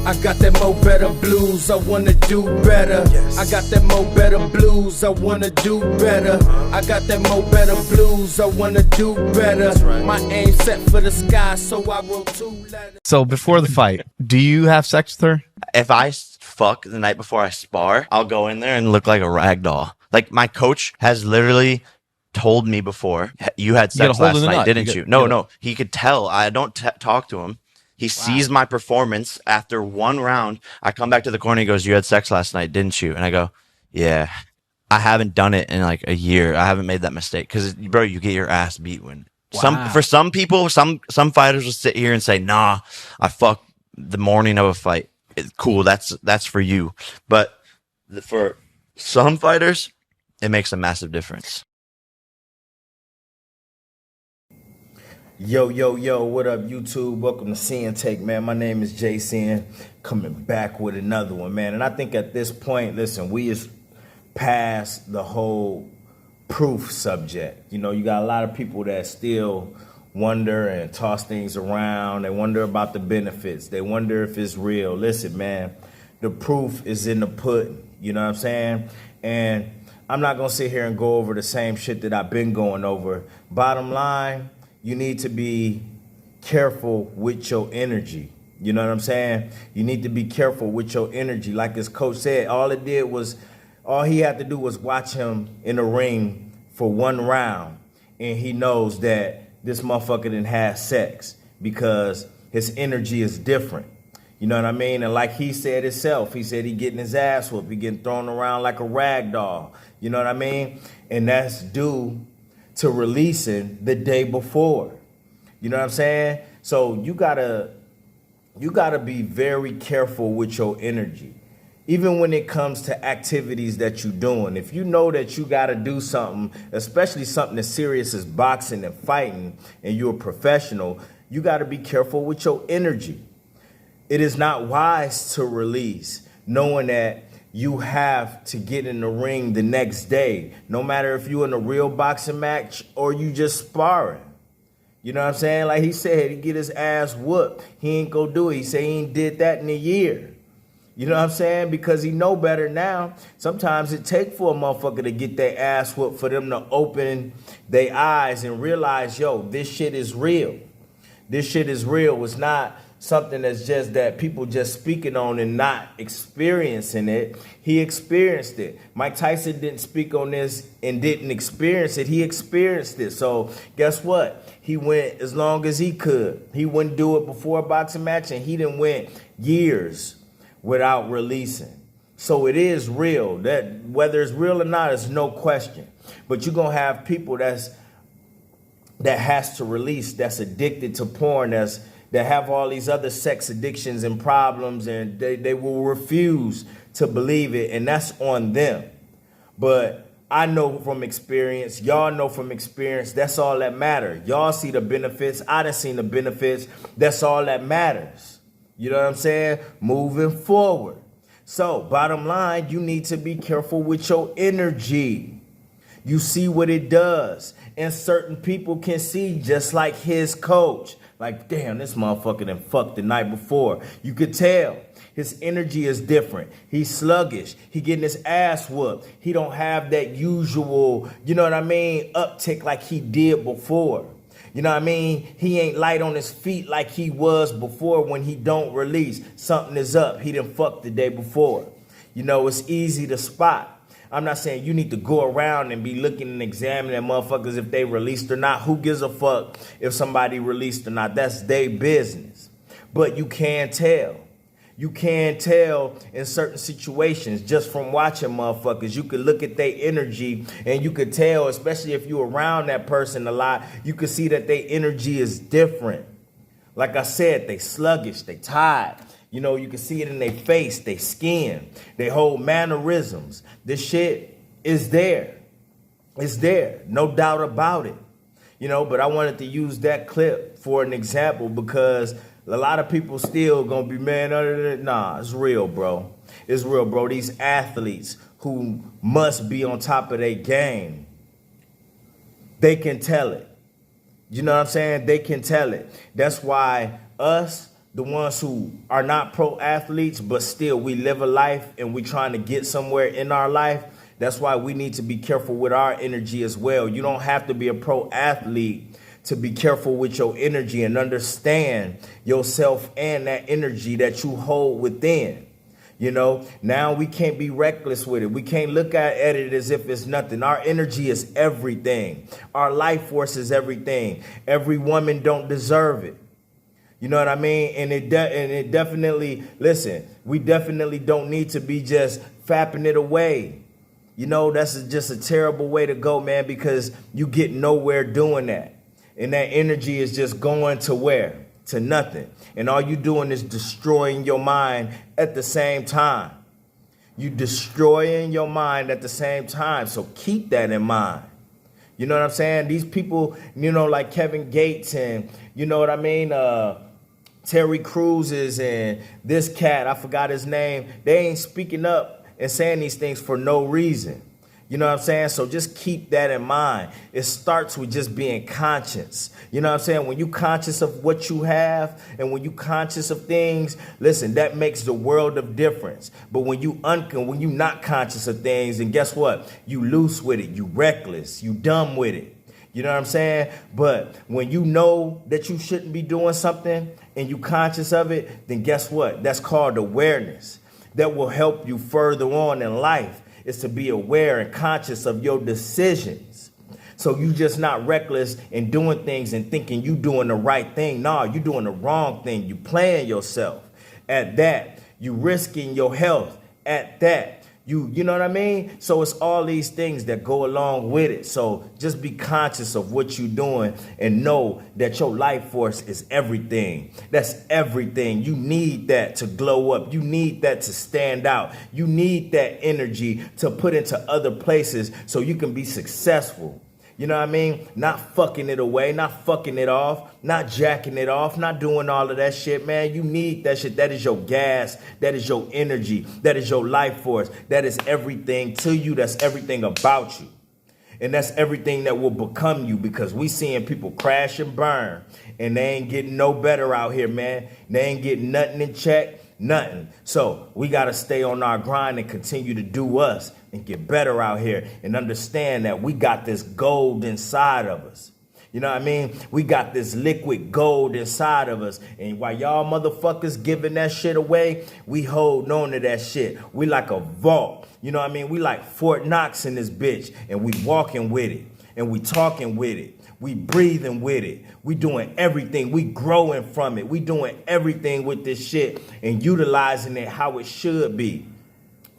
I got that mo better blues, I wanna do better. I got that mo better blues, I wanna do better. I got that mo better blues, I wanna do better. My aim set for the sky, so I wrote 2 letters. So before the fight, do you have sex with her? If I fuck the night before I spar, I'll go in there and look like a rag doll. Like, my coach has literally told me before, you had You got a sex hole in last the night, nut. didn't You you? got- No. He could tell. I don't talk to him. He sees my performance after 1 round. I come back to the corner. He goes, you had sex last night, didn't you? And I go, yeah. I haven't done it in like a year. I haven't made that mistake. Because, bro, you get your ass beat when... For some people, some fighters will sit here and say, nah, I fuck the morning of a fight. Cool, that's for you. But for some fighters, it makes a massive difference. Yo, what up, YouTube? Welcome to Sinn-Take, man. My name is Jason, coming back with another one, man. And I think at this point, listen, we is past the whole proof subject. You know, you got a lot of people that still wonder and toss things around. They wonder about the benefits. They wonder if it's real. Listen, man, the proof is in the pudding. You know what I'm saying? And I'm not going to sit here and go over the same shit that I've been going over. Bottom line, you need to be careful with your energy. You know what I'm saying? You need to be careful with your energy. Like his coach said, all he had to do was watch him in the ring for 1 round, and he knows that this motherfucker didn't have sex because his energy is different. You know what I mean? And like he said himself, he said he getting his ass whooped. He getting thrown around like a rag doll. You know what I mean? And that's due to releasing the day before. You know what I'm saying? So you gotta be very careful with your energy. Even when it comes to activities that you're doing, if you know that you got to do something, especially something as serious as boxing and fighting, and you're a professional, you got to be careful with your energy. It is not wise to release knowing that you have to get in the ring the next day, no matter if you're in a real boxing match or you just sparring. You know what I'm saying? Like he said, he get his ass whooped. He ain't go do it. He said he ain't did that in a year. You know what I'm saying? Because he know better now. Sometimes it take for a motherfucker to get their ass whooped for them to open their eyes and realize, yo, this shit is real. This shit is real. It's not something that's just that people just speaking on and not experiencing it. He experienced it. Mike Tyson didn't speak on this and didn't experience it. He experienced it. So guess what? He went as long as he could. He wouldn't do it before a boxing match, and he didn't went years without releasing. So it is real. That whether it's real or not is no question. But you're gonna have people that has to release, that's addicted to porn, that have all these other sex addictions and problems, and they will refuse to believe it, and that's on them. But I know from experience, y'all know from experience, that's all that matters. Y'all see the benefits, I done seen the benefits, that's all that matters. You know what I'm saying? Moving forward. So, bottom line, you need to be careful with your energy. You see what it does. And certain people can see, just like his coach. Like, damn, this motherfucker done fucked the night before. You could tell. His energy is different. He's sluggish. He getting his ass whooped. He don't have that usual, you know what I mean, uptick like he did before. You know what I mean? He ain't light on his feet like he was before when he don't release. Something is up. He done fucked the day before. You know, it's easy to spot. I'm not saying you need to go around and be looking and examining motherfuckers if they released or not. Who gives a fuck if somebody released or not? That's their business. But you can tell. You can tell in certain situations just from watching motherfuckers. You could look at their energy and you could tell, especially if you're around that person a lot, you could see that their energy is different. Like I said, they sluggish, they tired. You know, you can see it in their face, their skin, their whole mannerisms. This shit is there. It's there. No doubt about it. You know, but I wanted to use that clip for an example because a lot of people still gonna be, man, nah, it's real, bro. It's real, bro. These athletes who must be on top of their game, they can tell it. You know what I'm saying? They can tell it. That's why us, the ones who are not pro athletes, but still we live a life and we trying to get somewhere in our life. That's why we need to be careful with our energy as well. You don't have to be a pro athlete to be careful with your energy and understand yourself and that energy that you hold within. You know, now we can't be reckless with it. We can't look at it as if it's nothing. Our energy is everything. Our life force is everything. Every woman don't deserve it. You know what I mean? And it definitely, listen, we definitely don't need to be just fapping it away. You know, that's just a terrible way to go, man, because you get nowhere doing that. And that energy is just going to where? To nothing. And all you doing is destroying your mind at the same time. You destroying your mind at the same time. So keep that in mind. You know what I'm saying? These people, you know, like Kevin Gates and, you know what I mean? Terry Crews and this cat, I forgot his name. They ain't speaking up and saying these things for no reason. You know what I'm saying? So just keep that in mind. It starts with just being conscious. You know what I'm saying? When you conscious of what you have and when you conscious of things, listen, that makes the world of difference. But when you not conscious of things, then guess what? You loose with it. You reckless. You dumb with it. You know what I'm saying? But when you know that you shouldn't be doing something and you conscious of it, then guess what? That's called awareness. That will help you further on in life. Is to be aware and conscious of your decisions. So you just not reckless in doing things and thinking you doing the right thing. No, you doing the wrong thing. You playing yourself. At that, you risking your health. At that, you know what I mean? So it's all these things that go along with it. So just be conscious of what you're doing and know that your life force is everything. That's everything. You need that to glow up. You need that to stand out. You need that energy to put into other places so you can be successful. You know what I mean? Not fucking it away, not fucking it off, not jacking it off, not doing all of that shit, man. You need that shit. That is your gas. That is your energy. That is your life force. That is everything to you. That's everything about you. And that's everything that will become you, because we seeing people crash and burn and they ain't getting no better out here, man. They ain't getting nothing in check. Nothing. So we got to stay on our grind and continue to do us and get better out here and understand that we got this gold inside of us. You know what I mean? We got this liquid gold inside of us. And while y'all motherfuckers giving that shit away, we hold on to that shit. We like a vault. You know what I mean? We like Fort Knox in this bitch, and we walking with it and we talking with it. We breathing with it. We doing everything. We growing from it. We doing everything with this shit and utilizing it how it should be.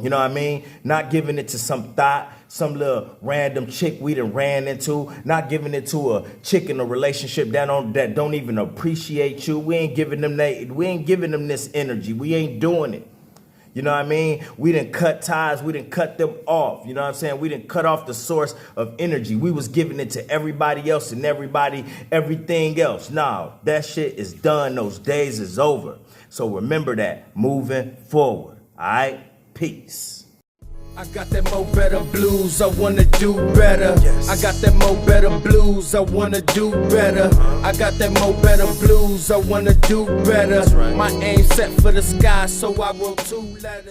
You know what I mean? Not giving it to some thought, some little random chick we done ran into. Not giving it to a chick in a relationship that don't even appreciate you. We ain't giving them this energy. We ain't doing it. You know what I mean? We didn't cut ties. We didn't cut them off. You know what I'm saying? We didn't cut off the source of energy. We was giving it to everybody else and everything else. No, that shit is done. Those days is over. So remember that moving forward. All right? Peace. I got that mo better blues, I wanna do better. I got that mo better blues, I wanna do better. I got that mo better blues, I wanna do better. My aim set for the sky, so I wrote 2 letters.